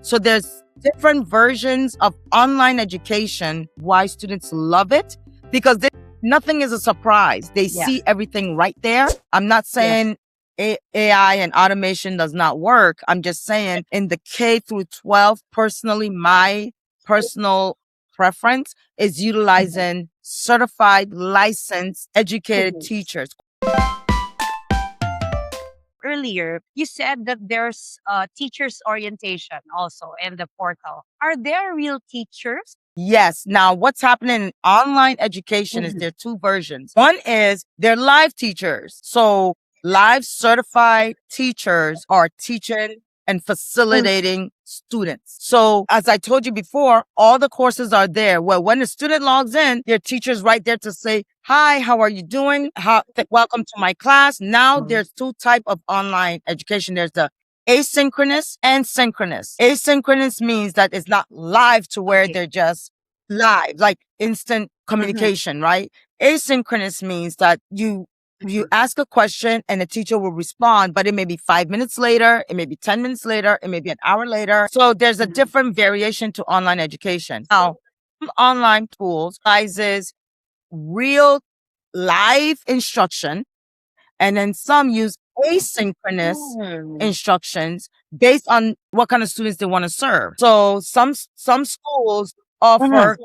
So there's different versions of online education. Why students love it? Because nothing is a surprise. They see everything right there. I'm not saying AI and automation does not work. I'm just saying in the K through 12, personally, my personal preference is utilizing certified, licensed, educated teachers. Earlier, you said that there's teachers orientation also in the portal. Are there real teachers? Yes. Now, what's happening in online education is there are two versions. One is they're live teachers. So live certified teachers are teaching and facilitating students. So as I told you before, all the courses are there. Well, when the student logs in, their teacher's right there to say, hi, how are you doing? Welcome to my class. Now there's two type of online education. There's the asynchronous and synchronous. Asynchronous means that it's not live to where they're just live, like instant communication, right? Asynchronous means that you ask a question and the teacher will respond, but it may be 5 minutes later, it may be 10 minutes later, it may be an hour later. So there's a different variation to online education. Now, online tools uses real live instruction, and then some use asynchronous instructions based on what kind of students they want to serve. So some schools offer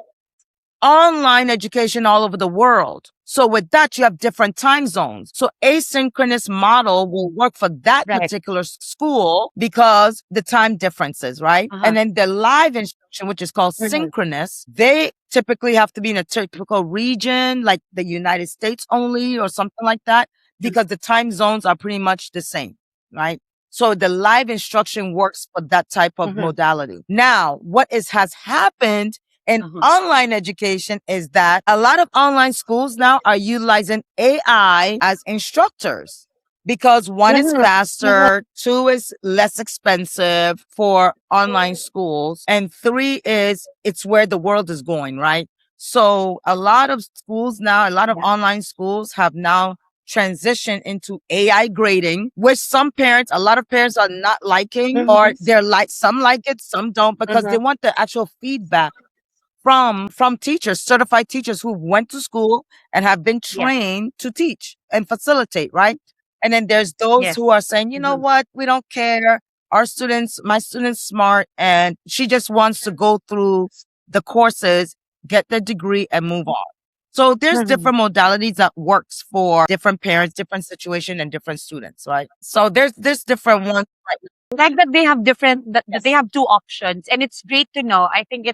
online education all over the world. So with that, you have different time zones. So asynchronous model will work for that particular school because the time differences, right? And then the live instruction, which is called synchronous, they typically have to be in a typical region, like the United States only or something like that, because the time zones are pretty much the same, right? So the live instruction works for that type of modality. Now, what has happened in online education is that a lot of online schools now are utilizing AI as instructors because one is faster, two is less expensive for online schools, and three is it's where the world is going, right? So a lot of schools now, a lot of online schools have now transition into AI grading, which a lot of parents are not liking, or some like it, some don't, because they want the actual feedback from teachers, certified teachers who went to school and have been trained to teach and facilitate, right? And then there's those who are saying, you know what, we don't care. My student's smart and she just wants to go through the courses, get the degree and move on. So there's different modalities that works for different parents, different situation, and different students, right? So there's different ones. Like that they have that they have two options, and it's great to know. I think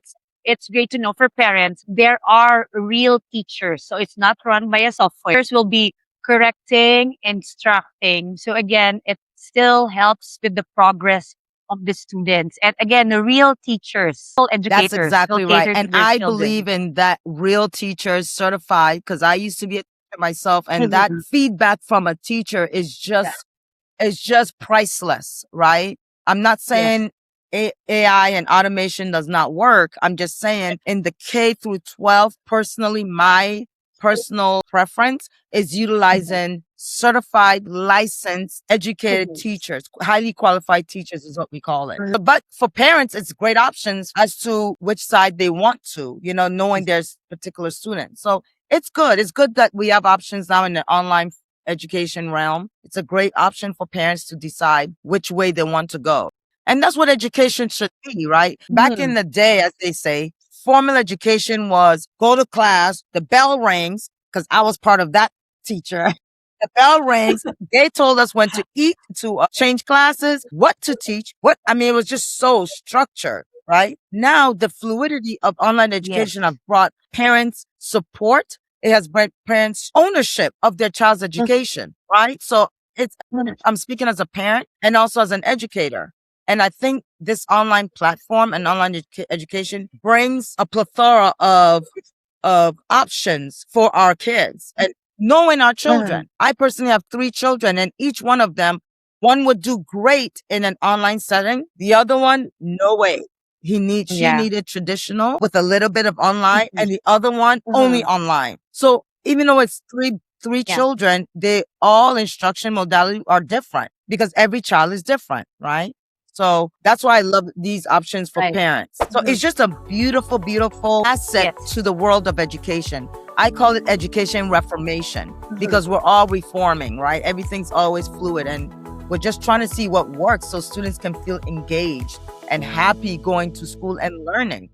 it's great to know for parents there are real teachers, so it's not run by a software. Teachers will be correcting, instructing. So again, it still helps with the progress of the students. And again, the real teachers, educators. That's exactly right. And I believe in that real teachers certified because I used to be a teacher myself, and that feedback from a teacher is just priceless, right? I'm not saying AI and automation does not work. I'm just saying in the K through 12, personally, my personal preference is utilizing certified, licensed, educated teachers, highly qualified teachers is what we call it. But for parents, it's great options as to which side they want to, knowing there's particular students. So it's good. It's good that we have options now in the online education realm. It's a great option for parents to decide which way they want to go. And that's what education should be, right? Back in the day, as they say, formal education was go to class, the bell rings, because I was part of that teacher. The bell rings. They told us when to eat, to change classes, what to teach. It was just so structured, right? Now, the fluidity of online education have brought parents support. It has brought parents ownership of their child's education, right? So I'm speaking as a parent and also as an educator. And I think this online platform and online education brings a plethora of options for our kids and knowing our children. I personally have 3 children, and each one of them, one would do great in an online setting. The other one, no way. She needed traditional with a little bit of online, and the other one only online. So even though it's three children, they all instruction modality are different because every child is different, right? So that's why I love these options for Right. parents. So it's just a beautiful, beautiful asset Yes. to the world of education. I call it education reformation because we're all reforming, right? Everything's always fluid, and we're just trying to see what works so students can feel engaged and happy going to school and learning.